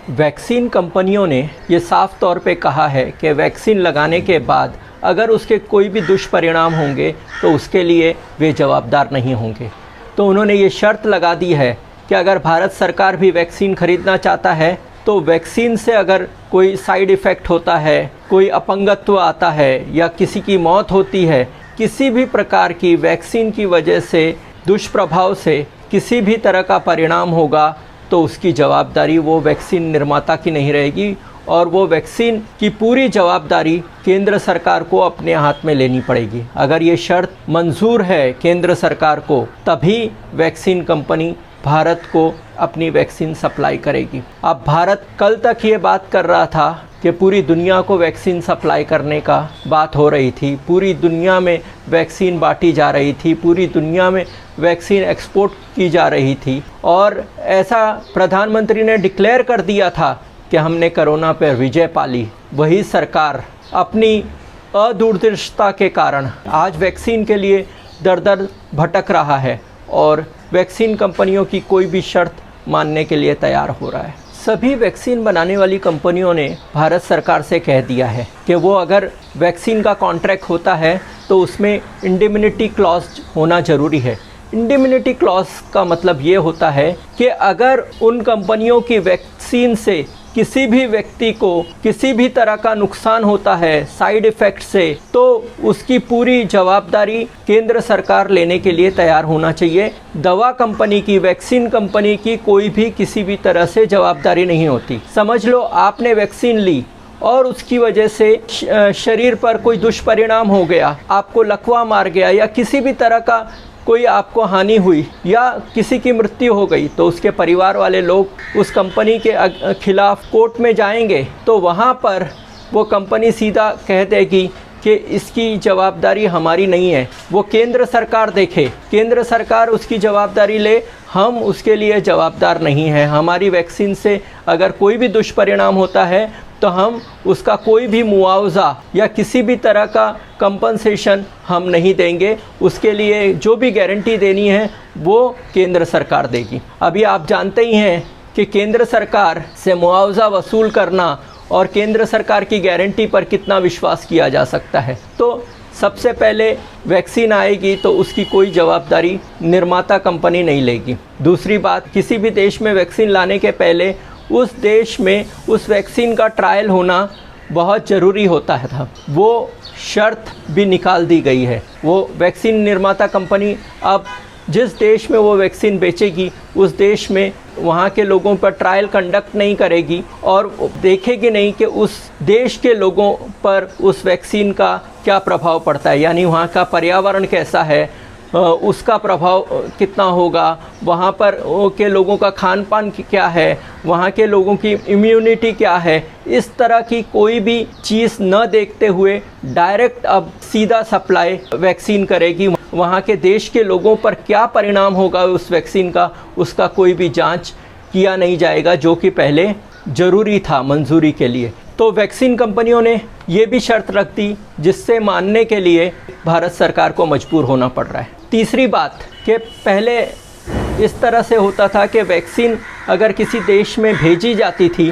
Vaccine कंपनियों ने ये साफ तौर पे कहा है कि वैक्सीन लगाने के बाद अगर उसके कोई भी दुष्परिणाम होंगे तो उसके लिए वे जवाबदार नहीं होंगे। तो उन्होंने ये शर्त लगा दी है कि अगर भारत सरकार भी वैक्सीन खरीदना चाहता है तो वैक्सीन से अगर कोई साइड इफ़ेक्ट होता है, कोई अपंगत्व आता है या किसी की मौत होती है, किसी भी प्रकार की वैक्सीन की वजह से दुष्प्रभाव से किसी भी तरह का परिणाम होगा तो उसकी जवाबदारी वो वैक्सीन निर्माता की नहीं रहेगी और वो वैक्सीन की पूरी जवाबदारी केंद्र सरकार को अपने हाथ में लेनी पड़ेगी। अगर ये शर्त मंजूर है केंद्र सरकार को तभी वैक्सीन कंपनी भारत को अपनी वैक्सीन सप्लाई करेगी। अब भारत कल तक ये बात कर रहा था कि पूरी दुनिया को वैक्सीन सप्लाई करने का बात हो रही थी, पूरी दुनिया में वैक्सीन बांटी जा रही थी, पूरी दुनिया में वैक्सीन एक्सपोर्ट की जा रही थी और ऐसा प्रधानमंत्री ने डिक्लेयर कर दिया था कि हमने कोरोना पर विजय पा ली। वही सरकार अपनी अदूरदर्शिता के कारण आज वैक्सीन के लिए दर दर भटक रहा है और वैक्सीन कंपनियों की कोई भी शर्त मानने के लिए तैयार हो रहा है। सभी वैक्सीन बनाने वाली कंपनियों ने भारत सरकार से कह दिया है कि वो अगर वैक्सीन का कॉन्ट्रैक्ट होता है तो उसमें इंडिमिनिटी क्लॉज होना ज़रूरी है। इंडिमिनिटी क्लॉज का मतलब ये होता है कि अगर उन कंपनियों की वैक्सीन से किसी भी व्यक्ति को किसी भी तरह का नुकसान होता है साइड इफ़ेक्ट से, तो उसकी पूरी जवाबदारी केंद्र सरकार लेने के लिए तैयार होना चाहिए। दवा कंपनी की, वैक्सीन कंपनी की कोई भी किसी भी तरह से जवाबदारी नहीं होती। समझ लो आपने वैक्सीन ली और उसकी वजह से शरीर पर कोई दुष्परिणाम हो गया, आपको लकवा मार गया या किसी भी तरह का कोई आपको हानि हुई या किसी की मृत्यु हो गई तो उसके परिवार वाले लोग उस कंपनी के खिलाफ कोर्ट में जाएंगे तो वहाँ पर वो कंपनी सीधा कह देगी कि इसकी जवाबदारी हमारी नहीं है, वो केंद्र सरकार देखे, केंद्र सरकार उसकी जवाबदारी ले, हम उसके लिए जवाबदार नहीं हैं। हमारी वैक्सीन से अगर कोई भी दुष्परिणाम होता है तो हम उसका कोई भी मुआवजा या किसी भी तरह का कंपनसेशन हम नहीं देंगे। उसके लिए जो भी गारंटी देनी है वो केंद्र सरकार देगी। अभी आप जानते ही हैं कि केंद्र सरकार से मुआवजा वसूल करना और केंद्र सरकार की गारंटी पर कितना विश्वास किया जा सकता है। तो सबसे पहले वैक्सीन आएगी तो उसकी कोई जवाबदारी निर्माता कंपनी नहीं लेगी। दूसरी बात, किसी भी देश में वैक्सीन लाने के पहले उस देश में उस वैक्सीन का ट्रायल होना बहुत ज़रूरी होता था। वो शर्त भी निकाल दी गई है। वो वैक्सीन निर्माता कंपनी अब जिस देश में वो वैक्सीन बेचेगी उस देश में वहाँ के लोगों पर ट्रायल कंडक्ट नहीं करेगी और देखेगी नहीं कि उस देश के लोगों पर उस वैक्सीन का क्या प्रभाव पड़ता है, यानी वहाँ का पर्यावरण कैसा है, उसका प्रभाव कितना होगा, वहाँ पर के लोगों का खान पान क्या है, वहाँ के लोगों की इम्यूनिटी क्या है। इस तरह की कोई भी चीज़ न देखते हुए डायरेक्ट अब सीधा सप्लाई वैक्सीन करेगी। वहाँ के देश के लोगों पर क्या परिणाम होगा उस वैक्सीन का, उसका कोई भी जांच किया नहीं जाएगा, जो कि पहले ज़रूरी था मंजूरी के लिए। तो वैक्सीन कंपनियों ने ये भी शर्त रख दी जिससे मानने के लिए भारत सरकार को मजबूर होना पड़ रहा है। तीसरी बात कि पहले इस तरह से होता था कि वैक्सीन अगर किसी देश में भेजी जाती थी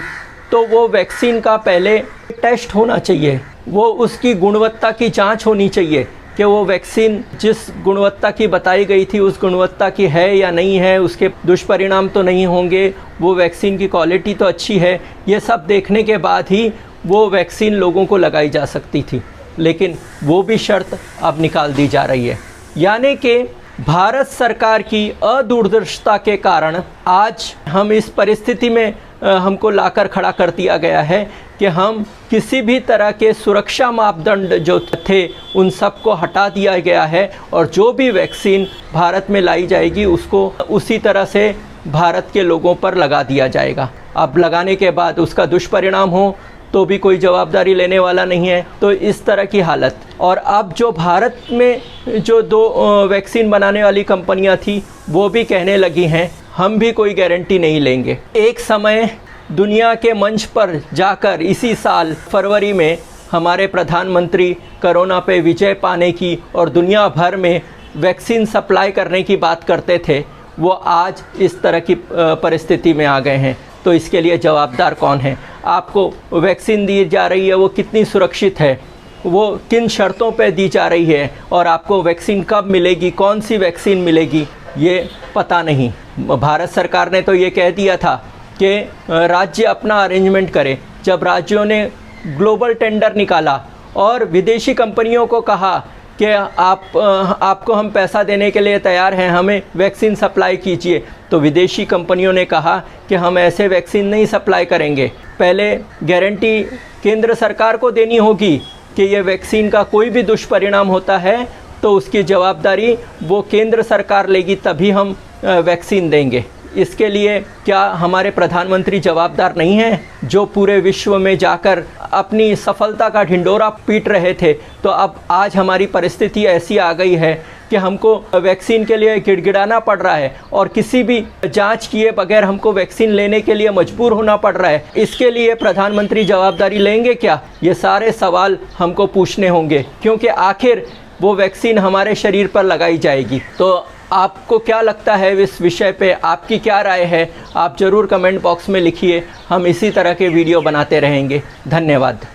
तो वो वैक्सीन का पहले टेस्ट होना चाहिए, वो उसकी गुणवत्ता की जांच होनी चाहिए कि वो वैक्सीन जिस गुणवत्ता की बताई गई थी उस गुणवत्ता की है या नहीं है, उसके दुष्परिणाम तो नहीं होंगे, वो वैक्सीन की क्वालिटी तो अच्छी है। ये सब देखने के बाद ही वो वैक्सीन लोगों को लगाई जा सकती थी, लेकिन वो भी शर्त अब निकाल दी जा रही है। यानी कि भारत सरकार की अदूरदर्शिता के कारण आज हम इस परिस्थिति में हमको लाकर खड़ा कर दिया गया है कि हम किसी भी तरह के सुरक्षा मापदंड जो थे उन सब को हटा दिया गया है और जो भी वैक्सीन भारत में लाई जाएगी उसको उसी तरह से भारत के लोगों पर लगा दिया जाएगा। अब लगाने के बाद उसका दुष्परिणाम हो तो भी कोई जवाबदारी लेने वाला नहीं है। तो इस तरह की हालत। और अब जो भारत में जो दो वैक्सीन बनाने वाली कंपनियां थी वो भी कहने लगी हैं हम भी कोई गारंटी नहीं लेंगे। एक समय दुनिया के मंच पर जाकर इसी साल फरवरी में हमारे प्रधानमंत्री कोरोना पे विजय पाने की और दुनिया भर में वैक्सीन सप्लाई करने की बात करते थे, वो आज इस तरह की परिस्थिति में आ गए हैं। तो इसके लिए जवाबदार कौन है? आपको वैक्सीन दी जा रही है वो कितनी सुरक्षित है, वो किन शर्तों पे दी जा रही है, और आपको वैक्सीन कब मिलेगी, कौन सी वैक्सीन मिलेगी, ये पता नहीं। भारत सरकार ने तो ये कह दिया था कि राज्य अपना अरेंजमेंट करे। जब राज्यों ने ग्लोबल टेंडर निकाला और विदेशी कंपनियों को कहा कि आपको हम पैसा देने के लिए तैयार हैं, हमें वैक्सीन सप्लाई कीजिए, तो विदेशी कंपनियों ने कहा कि हम ऐसे वैक्सीन नहीं सप्लाई करेंगे। पहले गारंटी केंद्र सरकार को देनी होगी कि ये वैक्सीन का कोई भी दुष्परिणाम होता है तो उसकी जवाबदारी वो केंद्र सरकार लेगी, तभी हम वैक्सीन देंगे। इसके लिए क्या हमारे प्रधानमंत्री जवाबदार नहीं हैं, जो पूरे विश्व में जाकर अपनी सफलता का ढिंढोरा पीट रहे थे? तो अब आज हमारी परिस्थिति ऐसी आ गई है कि हमको वैक्सीन के लिए गिड़गिड़ाना पड़ रहा है और किसी भी जांच किए बगैर हमको वैक्सीन लेने के लिए मजबूर होना पड़ रहा है। इसके लिए प्रधानमंत्री जवाबदारी लेंगे क्या? ये सारे सवाल हमको पूछने होंगे, क्योंकि आखिर वो वैक्सीन हमारे शरीर पर लगाई जाएगी। तो आपको क्या लगता है इस विषय पे? आपकी क्या राय है? आप ज़रूर कमेंट बॉक्स में लिखिए। हम इसी तरह के वीडियो बनाते रहेंगे। धन्यवाद।